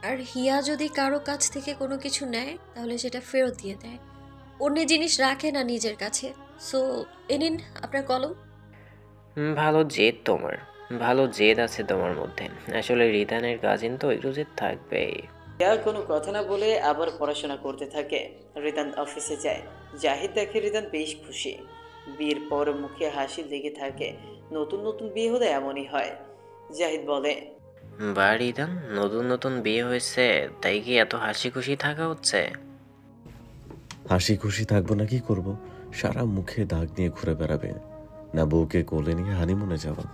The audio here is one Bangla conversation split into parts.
আর হিয়া যদি কারো কাছ থেকে কোনো কিছু নেয় তাহলে সেটা ফেরত দিয়ে দেয়, অন্য জিনিস রাখে না নিজের কাছে। সো এ নিন আপনার কলম। ভালো জেদ তোমার, ভালো জেদ আছে তোমার মধ্যে। আসলে রিদানের কাজিন তো একটু জেদ থাকবেই। হিয়া কোনো কথা না বলে আবার পড়াশোনা করতে থাকে। রিদান অফিসে যায়। জাহিদ দেখে রিদান বেশ খুশি। বিয়ের পর মুখে হাসি লেগে থাকে। নতুন নতুন বিয়ে হলে এমনই হয়। জাহিদ বলে, বা রিদান, নতুন নতুন বিয়ে হয়েছে তাই কি এত হাসি খুশি থাকা হচ্ছে? হাসি খুশি থাকবো না কি করব? সারা মুখে দাগ নিয়ে ঘুরে বেড়াবে, না বউকে কোলে নিয়ে হানিমুনে যাওয়া?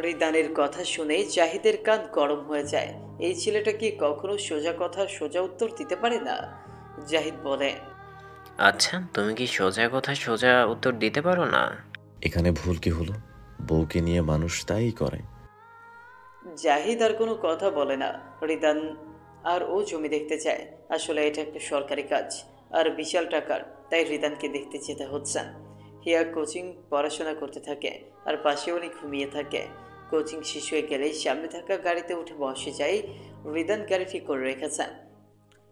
রিদানের কথা শুনে জাহিদের কান গরম হয়ে যায়। এই ছেলেটা কি কখনো সোজা কথা সোজা উত্তর দিতে পারে না? জাহিদ বলে, আচ্ছা, তুমি কি সোজা কথা সোজা উত্তর দিতে পারো না? এখানে ভুল কি হলো? বউকে নিয়ে মানুষ তাই করে। জাহিদ আর কোনো কথা বলে না। রিদান আর ও জমি দেখতে চায়। আসলে এটা একটা সরকারি কাজ আর বিশাল টাকার, তাই রিদানকে দেখতে যেতে হচ্ছে। হিয়া কোচিং পড়াশোনা করতে থাকে আর পাশে উনি ঘুমিয়ে থাকে। কোচিং শেষ হয়ে গেলেই সামনে থাকা গাড়িতে উঠে বসে যায়। রিদান গাড়ি ঠিক করে রেখেছে।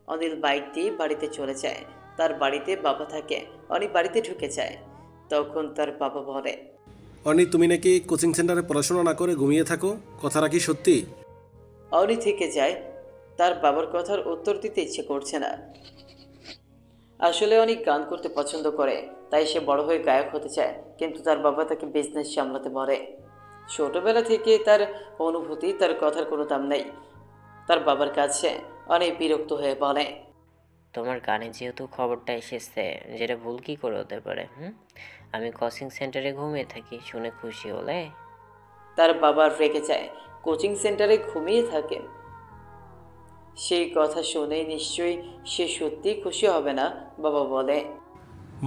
অনিল বাইক দিয়ে বাড়িতে চলে যায়। তার বাড়িতে বাবা থাকে। অনি বাড়িতে ঢুকে যায়। তখন তার বাবা বলে, অনি, তুমি নাকি কোচিং সেন্টারে পড়াশোনা না করে ঘুমিয়ে থাকো, কথাটা কি সত্যি? অনি থেকে যায়। তার বাবার কথার উত্তর দিতে ইচ্ছে করছে না। আসলে অনেক গান করতে পছন্দ করে, তাই সে বড় হয়ে গায়ক হতে চায়, কিন্তু তার বাবা তাকে বিজনেস সামলাতে বলে। ছোটবেলা থেকে তার অনুভূতি, তার কথার কোনো দাম নেই। তার বাবার কাছে অনেক বিরক্ত হয়ে বলে, তোমার কানে যেহেতু খবরটা এসেছে, যেটা ভুল কি করে হতে পারে? আমি কোচিং সেন্টারে ঘুমিয়ে থাকি শুনে খুশি হলে? তার বাবা রেগে যায়। কোচিং সেন্টারে ঘুমিয়ে থাকে সেই কথা শুনে নিশ্চয়ই সে সত্যি খুশি হবে না। বাবা বলে,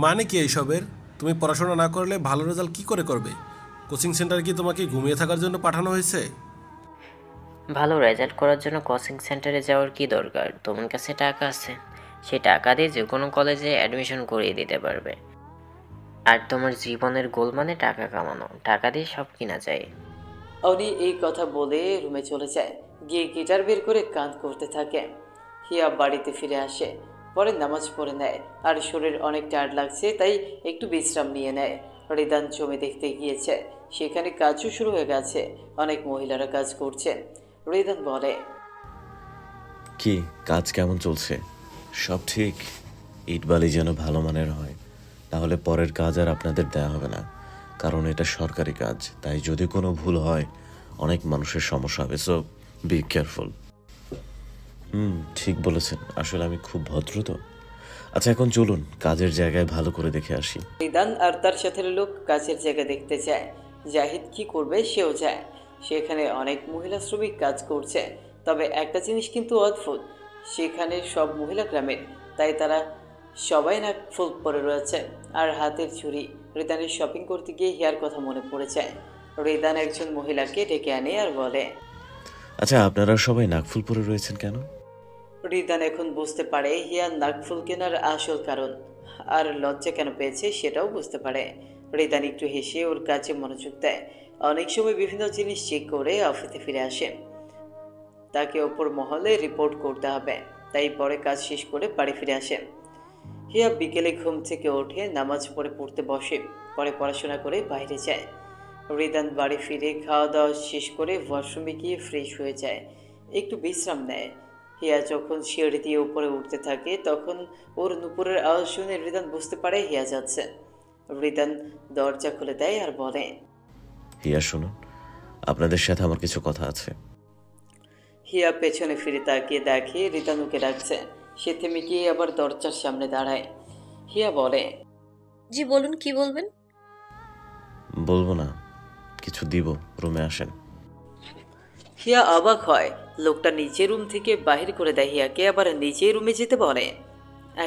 মানে কি এইসবের? তুমি পড়াশোনা না করলে ভালো রেজাল্ট কি করে করবে? কোচিং সেন্টার কি তোমাকে ঘুমিয়ে থাকার জন্য পাঠানো হয়েছে? ভালো রেজাল্ট করার জন্য কোচিং সেন্টারে যাওয়ার কি দরকার? তোমার কাছে টাকা আছে, সেই টাকা দিয়ে যে কোনো কলেজে অ্যাডমিশন করিয়ে দিতে পারবে। আর তোমার জীবনের গোল মানে টাকা কামানো, টাকা দিয়ে সব কিনা যায়। অনি এই কথা বলে রুমে চলে যায়। গিয়ে গিটার বের করে গান করতে থাকে। হিয়া বাড়িতে ফিরে আসে। পরে নামাজ পড়ে নেয়। আর শরীর অনেক টায়ার্ড লাগছে, তাই একটু বিশ্রাম নিয়ে নেয়। রিদান জমি দেখতে গিয়েছে। সেখানে কাজও শুরু হয়ে গেছে। অনেক মহিলারা কাজ করছে। রিদান বলে, কি কাজ কেমন চলছে? সব ঠিক? ইটবালি যেন ভালো মানের হয়, তাহলে পরের কাজ আর আপনাদের দেয়া হবে না। কারণ এটা সরকারি কাজ, তাই যদি কোনো ভুল হয় অনেক মানুষের সমস্যা হবে। So be careful. ঠিক বলেছেন, আসলে আমি খুব ভদ্র তো। আচ্ছা এখন চলুন কাজের জায়গায় ভালো করে দেখে আসি। রিদান আর তার সাথে লোক কাজের জায়গা দেখতে যায়। জাহিদ কি করবে সেও যায়। সেখানে অনেক মহিলা শ্রমিক কাজ করছে। তবে একটা জিনিস কিন্তু অদ্ভুত, সেখানে সব মহিলা গ্রামের, তাই তারা সবাই নাক ফুল পরে রয়েছে আর হাতের চুড়ি। রিদানের শপিং করতে গিয়ে হিয়ার কথা মনে পড়ে যায়। রিদান একজন মহিলাকে ডেকে আনে আর বলে, আচ্ছা আপনারা সবাই নাকফুল পরে রয়েছেন কেন? রিদান এখন বুঝতে পারে হিয়ার নাকফুল কেনার আসল কারণ, আর লজ্জা কেন পেয়েছে সেটাও বুঝতে পারে। রিদান একটু হেসে ওর কাছে মনোযোগ দেয়। অনেক সময় বিভিন্ন জিনিস চেক করে অফিসে ফিরে আসে। তাকে ওপর মহলে রিপোর্ট করতে হবে, তাই পরে কাজ শেষ করে বাড়ি ফিরে আসে। হিয়া বিকেলে ঘুম থেকে ওঠে, নামাজ পড়তে বসে। পরে পড়াশোনা করে বাইরে যায়। রিদান বাড়ি ফিরে খাওয়া দাওয়া শেষ করে ওয়াশরুমে গিয়ে ফ্রেশ হয়ে যায়, একটু বিশ্রাম নেয়। হিয়া যখন সিঁড়ি দিয়ে উপরে উঠতে থাকে তখন ওর নুপুরের আওয়াজ শুনে রিদান বুঝতে পারে হিয়া যাচ্ছে। রিদান দরজা খুলে দেয় আর বলে, হিয়া শুনুন, আপনাদের সাথে আমার কিছু কথা আছে। হিয়া পেছনে ফিরে তাকিয়ে দেখে রিদানুকে ডাকছে। সে থেমে গিয়ে আবার দরজার সামনে দাঁড়ায়। হিয়া বলে, জি বলুন, কি বলবেন? বলবো না, কিছু দিব, রুমে আসেন। হিয়া অবাক হয়। লোকটা নিজের রুম থেকে বাহির করে দেয় হিয়াকে, আবার নিজের রুমে যেতে বলে।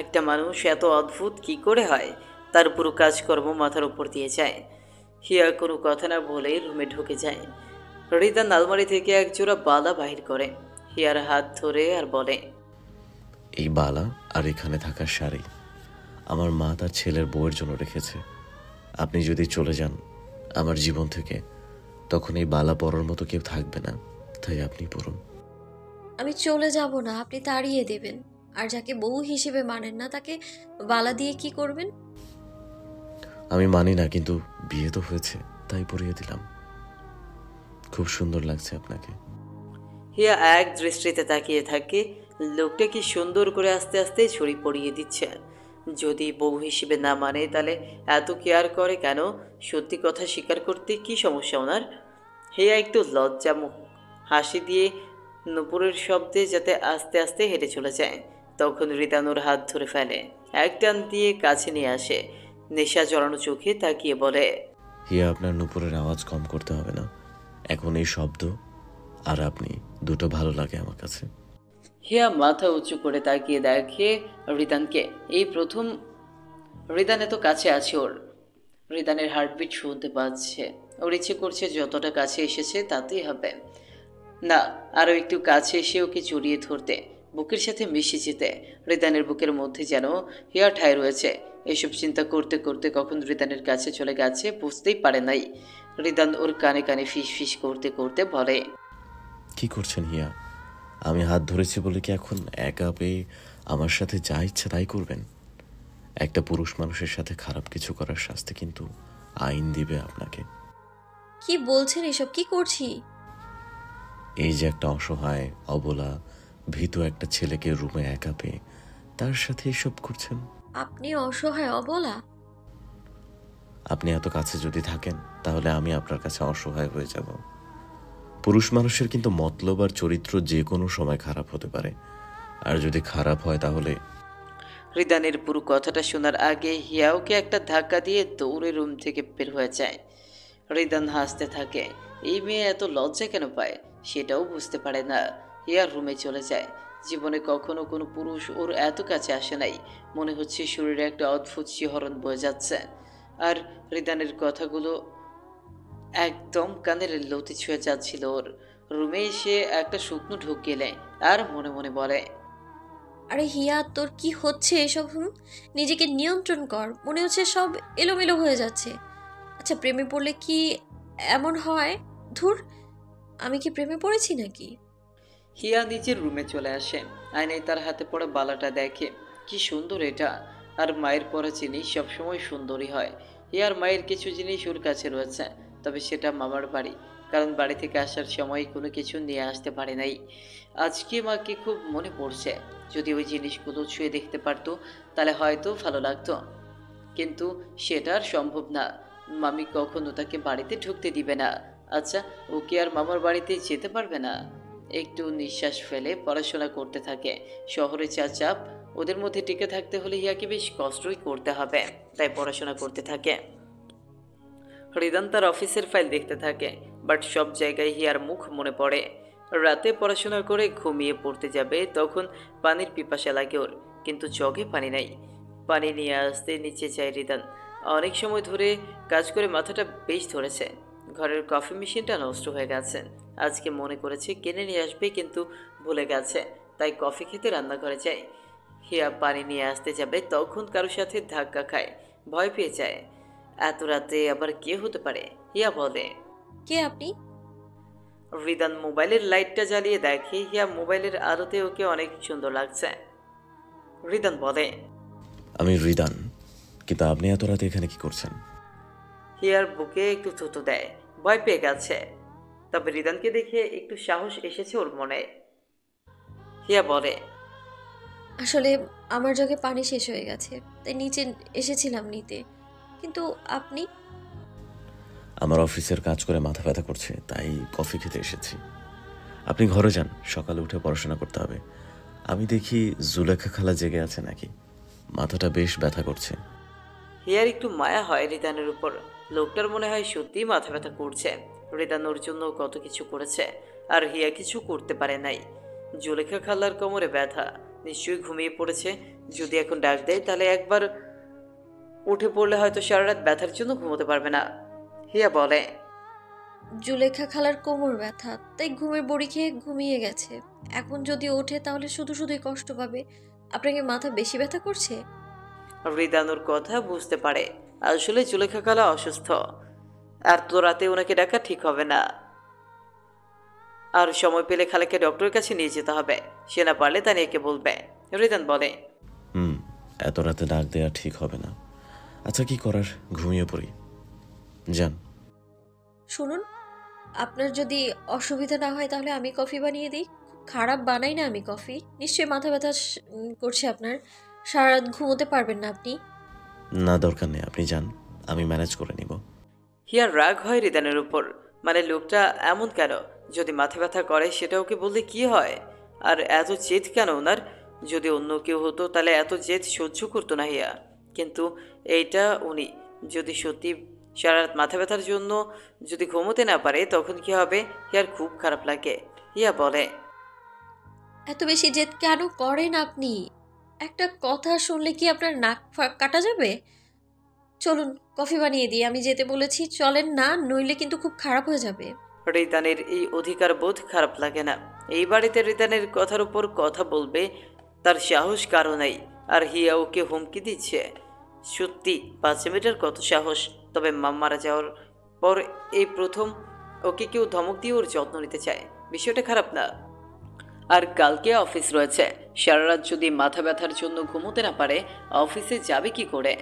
একটা মানুষ এত অদ্ভুত কি করে হয়? তার পুরো কাজকর্ম মাথার উপর দিয়ে যায়। হিয়া কোনো কথা না বলে রুমে ঢুকে যায়। রিদান আলমারি থেকে এক জোড়া বালা বাহির করে। হিয়ার হাত ধরে আর বলে, এই বালা আর এখানে থাকা শাড়ি আমার মা তার ছেলের বউয়ের জন্য রেখেছে। আপনি যদি চলে যান আমার জীবন থেকে, তখন এই বালা পরার মতো কেউ থাকবে না, তাই আপনি পরুন। আমি চলে যাব না, আপনি তাড়িয়ে দেবেন। আর যাকে বউ হিসেবে মানেন না তাকে বালা দিয়ে কি করবেন? আমি মানি না, কিন্তু বিয়ে তো হয়েছে, তাই পরিয়ে দিলাম। খুব সুন্দর লাগছে আপনাকে। হিয়া এক দৃষ্টিতে তাকিয়ে থাকে, লোকটা কি সুন্দর করে আস্তে আস্তে ছড়ি পড়িয়ে দিচ্ছে। যদি বউ হিসেবে না মানে তাহলে এত কেয়ার করে কেন? সত্যি কথা স্বীকার করতে কি সমস্যা ওনার? হিয়া একটু লজ্জা মুখ হাসি দিয়ে নুপুরের শব্দে যাতে আস্তে আস্তে হেঁটে চলে যায়। তখন রিদানুর হাত ধরে ফেলে, এক টান দিয়ে কাছে নিয়ে আসে, নেশা জড়ানো চোখে তাকিয়ে বলে, হিয়া, আপনার নুপুরের আওয়াজ কম করতে হবে না। এখন এই শব্দ আর আপনি দুটো ভালো লাগে আমার কাছে। হিয়া মাথা উঁচু করে তাকিয়ে দেখে রিদানকে। এই প্রথম রিদান এত কাছে আছে ওর। রিদানের হার্টবিট শুনতে পাচ্ছে। ওর ইচ্ছে করছে যতটা কাছে এসেছে তাতেই হবে, না আরও একটু কাছে এসে ওকে জড়িয়ে ধরতে, বুকের সাথে মিশে যেতে। রিদানের বুকের মধ্যে যেন হিয়া ঠায় রয়েছে। এসব চিন্তা করতে করতে কখন রিদানের কাছে চলে গেছে বুঝতেই পারে নাই। রিদান ওর কানে কানে ফিস ফিস করতে করতে বলে, কি করছেন হিয়া? আমি হাত ধরেছি বলে কি এখন একা পেয়ে আমার সাথে যা ইচ্ছা তাই করবেন? একটা পুরুষ মানুষের সাথে খারাপ কিছু করার শাস্তি কিন্তু আইন দিবে আপনাকে। কি বলছেন এসব? কি করছি? এই যে একটা অসহায়, অবলা, ভীতু একটা ছেলেকে রুমে একা পেয়ে তার সাথে এসব করছেন। আপনি অসহায়, অবলা? আপনি এত কাছে যদি থাকেন তাহলে আমি আপনার কাছে অসহায় হয়ে যাব। পুরুষ মানুষের কিন্তু মতলব আর চরিত্র যে কোনো সময় খারাপ হতে পারে, আর যদি খারাপ হয় তাহলে। রিদানের পুরো কথাটা শোনার আগে হিয়া ওকে একটা ধাক্কা দিয়ে দৌড়ে রুম থেকে বের হয়ে যায়। রিদান হাসতে থাকে। এই মেয়ে এত লজ্জা কেন পায় সেটাও বুঝতে পারে না। হিয়া রুমে চলে যায়। জীবনে কখনো কোনো পুরুষ ওর এত কাছে আসে নাই। মনে হচ্ছে শরীরে একটা অদ্ভুত শিহরণ বয়ে যাচ্ছে। আর রিদানের কথাগুলো একদম কানের লতি ছুঁয়ে যাচ্ছিল ওর। রুমে এসে একটা শুকনো ঢোক গেলে আর মনে মনে বলে, আরে হিয়া, তোর কি হচ্ছে এসব? নিজেকে নিয়ন্ত্রণ কর, মনে হচ্ছে সব এলোমেলো হয়ে যাচ্ছে। আচ্ছা, প্রেমে পড়লে কি এমন হয়? ধুর, আমি কি প্রেমে পড়েছি নাকি? হিয়া নিজের রুমে চলে আসে। আয়নায় তার হাতে পড়া বালাটা দেখে, কি সুন্দর এটা। আর মায়ের পরা জিনিস সবসময় সুন্দরই হয়। হিয়ার মায়ের কিছু জিনিস ওর কাছে রয়েছে, তবে সেটা মামার বাড়ি, কারণ বাড়ি থেকে আসার সময় কোনো কিছু নিয়ে আসতে পারে নাই। আজকে মাকে খুব মনে পড়ছে। যদি ওই জিনিসগুলো ছুঁয়ে দেখতে পারতো তাহলে হয়তো ভালো লাগতো, কিন্তু সেটা আর সম্ভব না। মামি কখনো তাকে বাড়িতে ঢুকতে দিবে না। আচ্ছা, ও কি আর মামার বাড়িতে যেতে পারবে না? একটু নিঃশ্বাস ফেলে পড়াশোনা করতে থাকে। শহরে যা চাপ, ওদের মধ্যে টিকে থাকতে হলে হিয়াকে বেশ কষ্টই করতে হবে, তাই পড়াশোনা করতে থাকে। রিদান তার অফিসের ফাইল দেখতে থাকে, বাট সব জায়গায় হিয়ার মুখ মনে পড়ে। রাতে পড়াশোনা করে ঘুমিয়ে পড়তে যাবে তখন পানির পিপাসা লাগে ওর, কিন্তু জগে পানি নাই। পানি নিয়ে আসতে নিচে যায় রিদান। অনেক সময় ধরে কাজ করে মাথাটা বেশ ধরেছে। ঘরের কফি মেশিনটা নষ্ট হয়ে গেছে। আজকে মনে করেছে কিনে নিয়ে আসবে, কিন্তু ভুলে গেছে, তাই কফি খেতে রান্নাঘরে যায়। হিয়া পানি নিয়ে আসতে যাবে তখন কারোর সাথে ধাক্কা খায়, ভয় পেয়ে যায়। এত রাতে আবার কে হতে পারে? হিয়া বলে। কে আপনি? রিদান মোবাইলের লাইটটা জ্বালিয়ে দেখে হিয়া মোবাইলের আলোতে ওকে অনেক সুন্দর লাগছে। রিদান বলে, আমি রিদান, কিন্তু আপনি এত রাতে এখানে কি করছেন? হিয়ার বুকে একটু থুতু দেয়, ভয় পেয়ে গেছে। তবে রিদানকে দেখে একটু সাহস এসেছে ওর মনে। হিয়া বলে, আসলে আমার জগে পানি শেষ হয়ে গেছে, তাই নিচে এসেছিলাম নিতে। কিন্তু আপনি? আমার অফিসের কাজ করে মাথা ব্যথা করছে, তাই কফি খেতে এসেছি। আপনি ঘরে যান, সকালে উঠে পড়াশোনা করতে হবে। আমি দেখি জুলেখা খালা জেগে আছে নাকি, মাথাটা বেশ ব্যথা করছে। হিয়ার একটু মায়া হয় রিদানের উপর। লোকটার মনে হয় সত্যিই মাথা ব্যথা করছে। রিদান ওর জন্য কত কিছু করেছে, আর হিয়া কিছু করতে পারে নাই। জুলেখা খালার কোমরে ব্যথা, নিশ্চয়ই ঘুমিয়ে পড়েছে। যদি এখন ডাক দেয় তাহলে একবার উঠে পড়লে হয়তো সারা রাত ব্যথার জন্য ঘুমোতে পারবে না। হিয়া বলে, জুলেখা খালার কোমর ব্যথা, তাই ঘুমের বড়ি খেয়ে ঘুমিয়ে গেছে। এখন যদি ওঠে তাহলে শুধু শুধুই কষ্ট পাবে। আপনাকে মাথা বেশি ব্যথা করছে? রিদানুর কথা বুঝতে পারে। আসলে জুলেখা খালা অসুস্থ, আর তো রাতে ওনাকে ডাকা ঠিক হবে না। আর সময় পেলে খালাকে ডক্টরের কাছে নিয়ে যেতে হবে, সে না পারলে তানিয়াকে বলবে। রিদান বলে। এত রাতে ডাক দেওয়া ঠিক হবে না। আচ্ছা কি করার, ঘুমিয়ে পড়ি। যান। শুনুন, আপনার যদি অসুবিধা না হয় তাহলে আমি কফি বানিয়ে দিই। খুব খারাপ বানাই না আমি কফি। নিশ্চয়ই মাথা ব্যথা করছে আপনার, সারা রাত ঘুমোতে পারবেন না আপনি। না দরকার নেই, আপনি যান, আমি ম্যানেজ করে নিব। হিয়ার রাগ হয় রিদানের উপর। মানে লোকটা এমন কেন? যদি মাথা ব্যথা করে সেটা ওকে বললে কি হয়? আর এত জেদ কেন ওনার? যদি অন্য কেউ হতো তাহলে এত জেদ সহ্য করতো না হিয়া, কিন্তু এইটা উনি। যদি সত্যি সারা রাত মাথা ব্যথার জন্য যদি ঘুমোতে না পারে তখন কি হবে? হিয়ার খুব খারাপ লাগে। হিয়া বলে। এত বেশি জেদ কেন করেন আপনি? একটা কথা শুনলে কি আপনার নাক কাটা যাবে? চলুন কফি বানিয়ে দিই, আমি যেতে বলেছি, চলেন না, নইলে কিন্তু খুব খারাপ হয়ে যাবে। রিদানের এই অধিকার বোধ খারাপ লাগে না। এই বাড়িতে রিদানের কথার উপর কথা বলবে তার সাহস কারো নাই। আর হিয়া ওকে হুমকি দিচ্ছে। সত্যি 5 মিনিটের কত সাহস! তবে মা মারা যাওয়ার পর এই প্রথম ওকে কেউ ধমক দিয়ে ওর যত্ন নিতে চায়। বিষয়টা খারাপ না? আর কালকে অফিস রয়েছে। সারা রাত যদি মাথা ব্যথার জন্য ঘুমোতে না পারে অফিসে যাবে কি করে?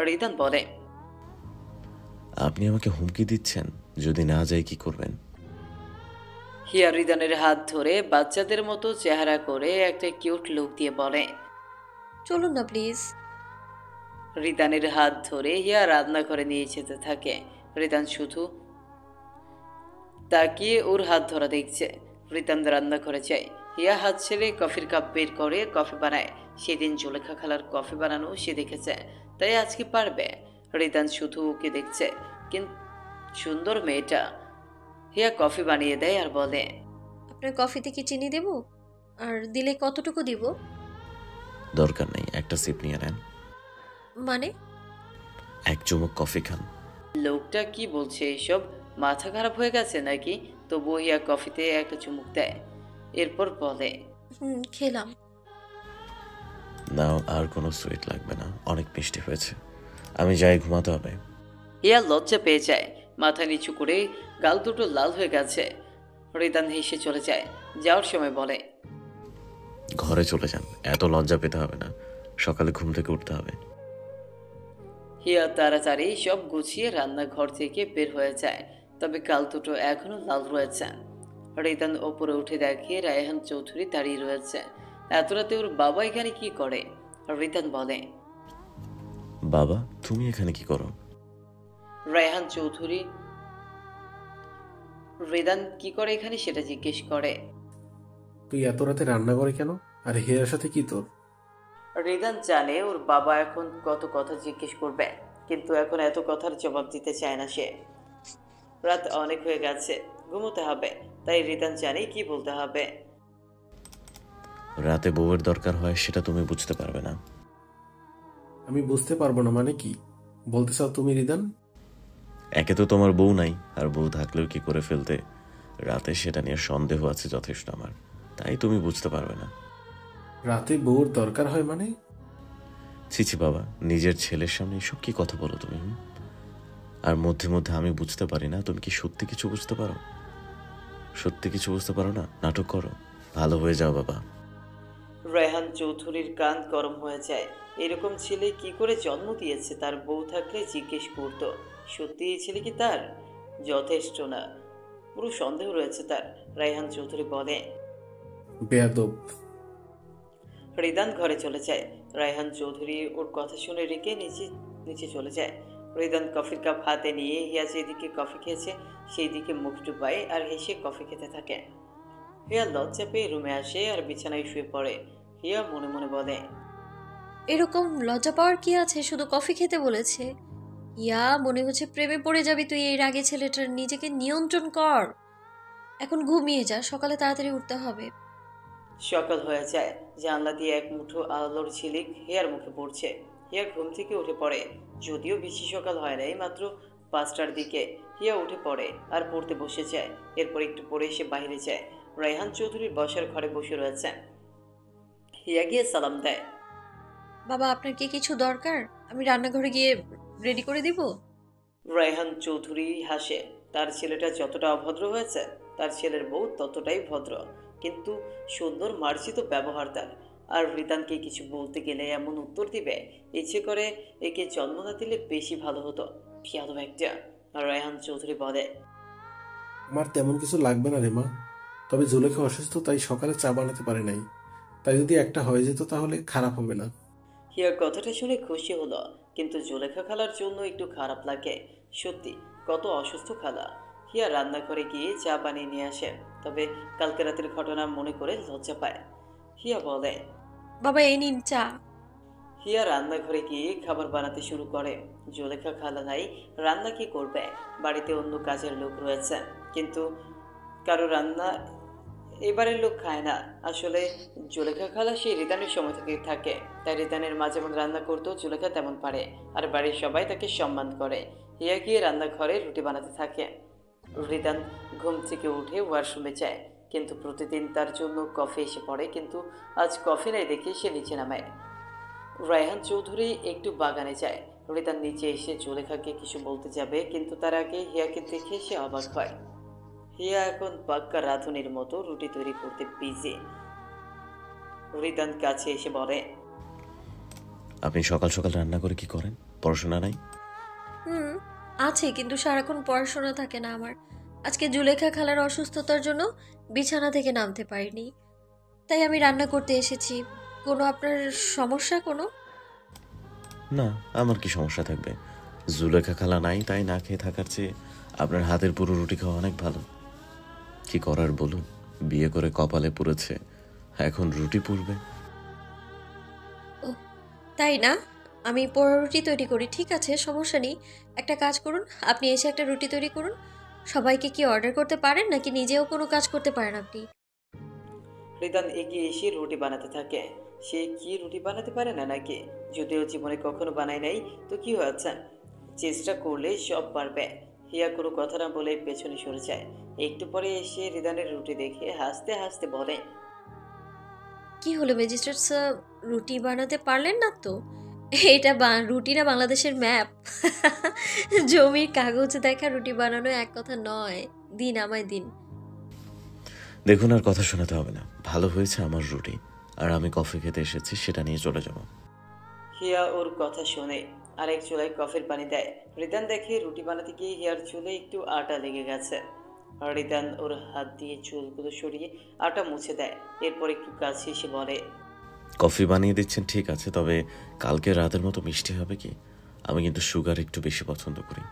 রিদান বলে। আপনি আমাকে হুমকি দিচ্ছেন? যদি না যাই কি করবেন? হিয়া রিদানের হাত ধরে বাচ্চাদের মতো চেহারা করে একটা কিউট লুক দিয়ে বলে। চলুন না প্লিজ। রিদানের হাত ধরে হিয়া রান্নাঘরে নিয়ে যেতে থাকে। রিদান শুধু তাকিয়ে ওর হাত ধরা দেখছে। রিদান রান্নাঘরে যায়। হিয়া হাত ছেড়ে কফির কাপ বের করে কফি বানায়। সেদিন জুলেখা খালার কফি বানানো সে দেখেছে, তাই আজকে পারবে। রিদান শুধু ওকে দেখছে। কিন্তু সুন্দর মেয়েটা। হিয়া কফি বানিয়ে দেয় আর বলে। আপনার কফিতে কি চিনি দেব? আর দিলে কতটুকু দিব? দরকার নেই, একটা সিপ নিয়ে নেন। মানে? এক চুমুক কফি খান। লোকটা কি বলছে এইসব? মাথা খারাপ হয়ে গেছে নাকি? তবু হিয়া কফিতে একটা চুমুক দেয়, এরপর বলে। খেলাম। নাও, আর কোনো সুইট লাগবে না, অনেক মিষ্টি হয়েছে। আমি যাই, ঘুমাতে হবে। হিয়া লজ্জা পেয়ে যায়। মাথা নিচু করে গাল দুটো লাল হয়ে গেছে। রিদান হেসে চলে যায়। যাওয়ার সময় বলে। ঘরে চলে যান, এত লজ্জা পেতে হবে না, সকালে ঘুম থেকে উঠতে হবে। হিয়া তাড়াতাড়ি সব গুছিয়ে রান্নাঘর থেকে বের হয়ে যায়। তবে গাল দুটো এখনো লাল রয়েছে। রিদান ওপরে উঠে দেখে রায়হান চৌধুরী দাঁড়িয়ে রয়েছে। এত রাতে ওর বাবা এখানে কি করে? রিদান বলে। বাবা, তুমি এখানে কি করো? রায়হান চৌধুরী রিদান কি করে এখানে সেটা জিজ্ঞেস করে। তুই এত রাতে রান্না করে কেন? আর হিয়ার সাথে কি তোর? রিদান জানে ওর বাবা এখন কত কথা জিজ্ঞেস করবে, কিন্তু এখন এত কথার জবাব দিতে চায় না সে। রাত অনেক হয়ে গেছে, ঘুমোতে হবে, তাই রিদান জানে কি বলতে হবে। রাতে বউয়ের দরকার হয় সেটা তুমি বুঝতে পারবে না। আমি বুঝতে পারবো না মানে কি বলতে চাও তুমি রিদান? একে তো তোমার বউ নাই, আর বউ থাকলেও কি করে ফেলতে রাতে, সেটা নিয়ে সন্দেহ আছে যথেষ্ট আমার, তাই তুমি বুঝতে পারবে না। রাতে বউর দরকার হয় মানে? ছিছি বাবা, নিজের ছেলের সামনে এসব কি কথা বলো তুমি? আর মধ্যে মধ্যে আমি বুঝতে পারি না, তুমি কি সত্যি কিছু বুঝতে পারো? সত্যি কিছু বুঝতে পারো না, নাটক করো। ভালো হয়ে যাও বাবা। রায়হান চৌধুরীর কান গরম হয়ে যায়। এরকম ছেলে কি করে জন্ম দিয়েছে? তার বউ থাকলে জিজ্ঞেস করত। সত্যি এই ছেলে কি তার? যথেষ্ট না, পুরো সন্দেহ রয়েছে তার। রায়হান চৌধুরী বলে। বেয়াদব। রিদান ঘরে চলে যায়। রায়হান চৌধুরী ওর কথা শুনে রেখে নিচে চলে যায়। রিদান কফির কাপ হাতে নিয়ে হিয়া যেদিকে কফি খেয়েছে সেই দিকে মুখ ডুবায় আর হেসে কফি খেতে থাকে। হিয়া লজ্জা পেয়ে রুমে আসে আর বিছানায় শুয়ে পড়ে। হিয়া মনে মনে বলে। এরকম লজ্জা পাওয়ার কি আছে? শুধু কফি খেতে বলেছে। ইয়া, মনে হচ্ছে প্রেমে পড়ে যাবি তুই এই রাগে ছেলেটার। নিজেকে নিয়ন্ত্রণ কর। এখন ঘুমিয়ে যা, সকালে তাড়াতাড়ি উঠতে হবে। সকাল হয়ে যায়। জানলা দিয়ে এক মুঠো আলোর ঝিলিক হিয়ার মুখে পড়ছে। হিয়া ঘুম থেকে উঠে পড়ে। যদিও বেশি সকাল হয় নাই, মাত্র 5টার দিকে। হিয়া উঠে পড়ে আর পড়তে বসে যায়। এরপর একটু পড়ে এসে বাইরে যায়। রায়হান চৌধুরীর বসার ঘরে বসে রয়েছে। হিয়া গিয়ে সালাম দেয়। বাবা, আপনার কি কিছু দরকার? আমি রান্নাঘরে গিয়ে রেডি করে দিব। রায়হান চৌধুরী হাসে। তার ছেলেটা যতটা অভদ্র হয়েছে তার ছেলের বউ ততটাই ভদ্র, কিন্তু সুন্দর মার্জিত ব্যবহার তার। আর রিদানকে কিছু বলতে গেলে এমন উত্তর দিবে, ইচ্ছে করে একে জন্ম না দিলে বেশি ভালো হতো। পিয়াদব একটা। আর রায়হান চৌধুরী বলে, আমার তেমন কিছু লাগবে না রে মা, তবে জুলেখা অসুস্থ তাই সকালে চা বানাতে পারে নাই, তাই যদি একটা হয়ে যেত তাহলে খারাপ হবে না। হিয়ার কথাটা শুনে খুশি হলো, কিন্তু জুলেখা খালার জন্য একটু খারাপ লাগে। সত্যি কত অসুস্থ খালা। হিয়া রান্নাঘরে গিয়ে চা বানিয়ে নিয়ে আসে, তবে কালকে রাতের ঘটনা মনে করে লজ্জা পায়। হিয়া বলে, বাবা এই নিন চা। হিয়া রান্নাঘরে গিয়ে খাবার বানাতে শুরু করে। জুলেখা খালা নাই, রান্না কি করবে? বাড়িতে অন্য কাজের লোক রয়েছে, কিন্তু কারো রান্না এবারের লোক খায় না। আসলে জুলেখা খালা সেই রিদানের সময় থেকে থাকে, তাই রিদানের মা যেমন রান্না করতো জুলেখা তেমন পারে, আর বাড়ির সবাই তাকে সম্মান করে। হিয়া গিয়ে রান্নাঘরে রুটি বানাতে থাকে। রিদান ঘুম থেকে উঠে ওয়াশরুমে যায়, কিন্তু প্রতিদিন তার জন্য কফি এসে পড়ে, কিন্তু আজ কফি নাই দেখে সে নিচে নামায়। রায়হান চৌধুরী একটু বাগানে যায়। রিদান নিচে এসে জুলেখাকে কিছু বলতে যাবে, কিন্তু তার আগে হিয়াকে দেখে সে অবাক হয়। হিয়া এখন পাক্কা রাঁধুনির মতো রুটি তৈরি করতে বিজি। রিদান কাছে এসে বলে, আপনি সকাল সকাল রান্না করে কি করেন? পড়াশোনা নাই? হুম, আছে, কিন্তু সারাক্ষণ পড়াশোনা থাকে না আমার। আজকে জুলেখা খালার অসুস্থতার জন্য বিছানা থেকে নামতে পারিনি, তাই আমি রান্না করতে এসেছি। কোনো আপনার সমস্যা কোনো? না, আমার কি সমস্যা থাকবে? জুলেখা খালা নাই তাই না খেয়ে থাকার চেয়ে আপনার হাতের পুরো রুটি খাওয়া অনেক ভালো। কি করার বলুন, বিয়ে করে কপালে পুড়েছে, এখন রুটি পুড়বে। ও তাই না? আমি পোড়া রুটি তৈরি করি, ঠিক আছে, সমস্যা নেই। একটা কাজ করুন, আপনি এসে একটা রুটি তৈরি করুন। সবাইকে কি অর্ডার করতে পারেন, নাকি নিজেও কোনো কাজ করতে পারেন আপনি? রিদান এগিয়ে এসে রুটি বানাতে থাকে। সে কি রুটি বানাতে পারে না নাকি? যদিও জীবনে কখনো বানায় নাই, তো কি হয়েছে, চেষ্টা করলে সব পারবে। হিয়া কোনো কথা না বলে পেছনে সরে যায়। একটু পরে এসে রিদানের রুটি দেখে হাসতে হাসতে বলে, কি হলো ম্যাজিস্ট্রেট স্যার, রুটি বানাতে পারলেন না তো? এটা রুটি না বাংলাদেশের ম্যাপ। জমির কাগজ দেখা রুটি বানানো এক কথা নয়। দিন আমায় দিন। দেখুন, আর কথা শোনাতে হবে না, ভালো হয়েছে আমার রুটি, আর আমি কফি খেতে এসেছি, সেটা নিয়ে চলে যাব। হিয়া ওর কথা শোনে, আরেক চুলায় কফির পানি দেয়। রিদান দেখে রুটি বানাতে গিয়ে হিয়ার চুলে একটু আটা লেগে গেছে। আর রিদান ওর হাত দিয়ে চুলগুলো সরিয়ে আটা মুছে দেয়। এরপর একটু কাছে এসে বলে, কফি বানিয়ে দিচ্ছেন ঠিক আছে, তবে কালকে রাতের মতো মিষ্টি হবে কি? আমি কিন্তু সুগার একটু বেশি পছন্দ করি।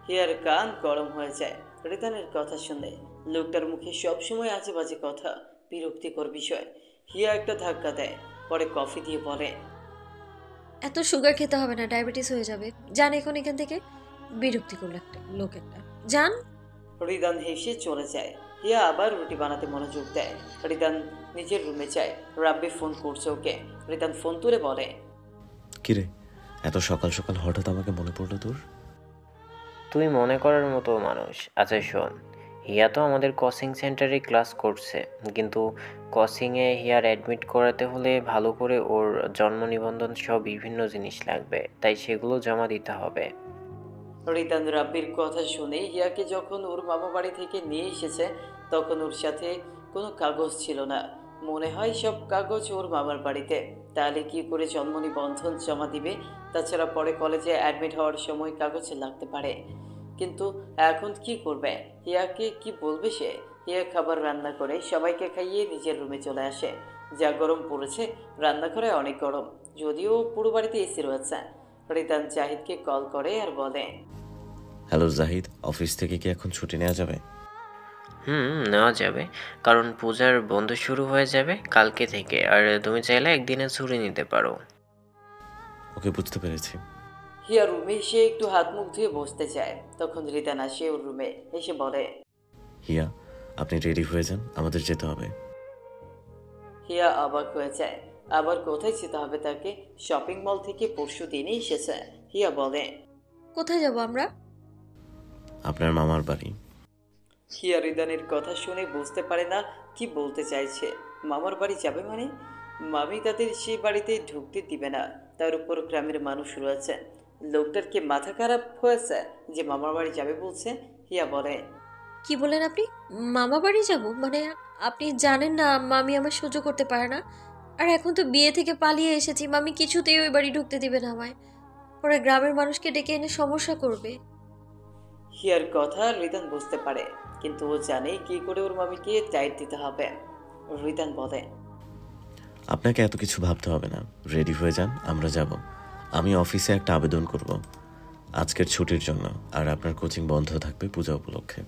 হিয়ার কান গরম হয়ে যায় রিদানের কথা শুনে। লোকটার মুখে সবসময় আজে বাজে কথা, বিরক্তিকর বিষয়। হিয়া একটা ধাক্কা দেয়, পরে কফি দিয়ে বলে, এত সুগার খেতে হবে না, ডায়াবেটিস হয়ে যাবে। যান এখন এখান থেকে। বিরক্তিকর একটা লোক একটা। যান। রিদান হেসে চলে যায়। হিয়া আবার রুটি বানাতে মনোযোগ দেয়। রিদান নিজের রুমে যায়। রাব্বি ফোন করছে ওকে। রিদান ফোন তুলে বলে, কিরে, এত সকাল সকাল হঠাৎ আমাকে মনে পড়লো তোর? তুই মনে করার মতো মানুষ। আচ্ছা শোন, হিয়া তো আমাদের কোচিং সেন্টারে ক্লাস করছে, কিন্তু কোচিংয়ে হিয়ার অ্যাডমিট করাতে হলে ভালো করে ওর জন্ম নিবন্ধন সহ বিভিন্ন জিনিস লাগবে, তাই সেগুলো জমা দিতে হবে। রিদান রাব্বির কথা শুনে হিয়াকে যখন ওর মামা বাড়ি থেকে নিয়ে এসেছে, তখন ওর সাথে কোনো কাগজ ছিল না। মনে হয় সব কাগজ ওর মামার বাড়িতে। তাহলে কি করে জন্ম নিবন্ধন জমা দিবে? তাছাড়া পরে কলেজে অ্যাডমিট হওয়ার সময় কাগজ লাগতে পারে। কিন্তু এখন কি করবে? হিয়াকে কি বলবে সে? হিয়া খাবার রান্না করে সবাইকে খাইয়ে নিজের রুমে চলে আসে। যা গরম পড়েছে, রান্নাঘরে অনেক গরম, যদিও পুরো বাড়িতে এসি রয়েছে। রিদান জাহিদকে কল করে আর বলে, হ্যালো জাহিদ, অফিস থেকে কি এখন ছুটি নেওয়া যাবে? নেওয়া যাবে, কারণ পূজার বন্ধ শুরু হয়ে যাবে কালকে থেকে, আর তুমি চাইলে একদিনে ছুটি নিতে পারো। ওকে, বুঝতে পেরেছি। হিয়া রুমে এসে একটু হাত মুখ ধুয়ে বসতে চায়, তখন রিদান আসে ওর রুমে। এসে বলে, হিয়া, আপনি রেডি হয়ে যান, আমাদের যেতে হবে। হিয়া অবাক হয়ে যায়। আবার কোথায় যেতে হবে তাকে? শপিং মল থেকে পরশু দিনই এসেছে। হিয়া বলে, কোথায় যাব আমরা? আপনার মামার বাড়ি। হিয়া রিদানের কথা শুনে বুঝতে পারে না কি বলতে চাইছে। মামার বাড়ি যাবে মানে? মামি তাদের সেই বাড়িতে ঢুকতে দিবে না। তার উপর গ্রামের মানুষ রয়েছে। লোকটার কি মাথা খারাপ হয়েছে যে মামার বাড়ি যাবে বলছে? হিয়া বলে, কি বলেন আপনি? মামা বাড়ি যাব? মানে আপনি জানেন না মামি আমার সহ্য করতে পারে না। আর এখন তো বিয়ে থেকে পালিয়ে এসেছি, মামি কিছুতেই ওই বাড়ি ঢুকতে দিবে না আমায়। পরে গ্রামের মানুষকে ডেকে এনে সমস্যা করবে। হিয়ার কথা রিদান বুঝতে পারে, কিন্তু ও জানে কি করে ওর মামিকে টাইট দিতে হবে। রিদান বলে, আপনাকে এত কিছু ভাবতে হবে না, রেডি হয়ে যান, আমরা যাব। আমি অফিসে একটা আবেদন করব আজকের ছুটির জন্য, আর আপনার কোচিং বন্ধ থাকবে পূজা উপলক্ষে।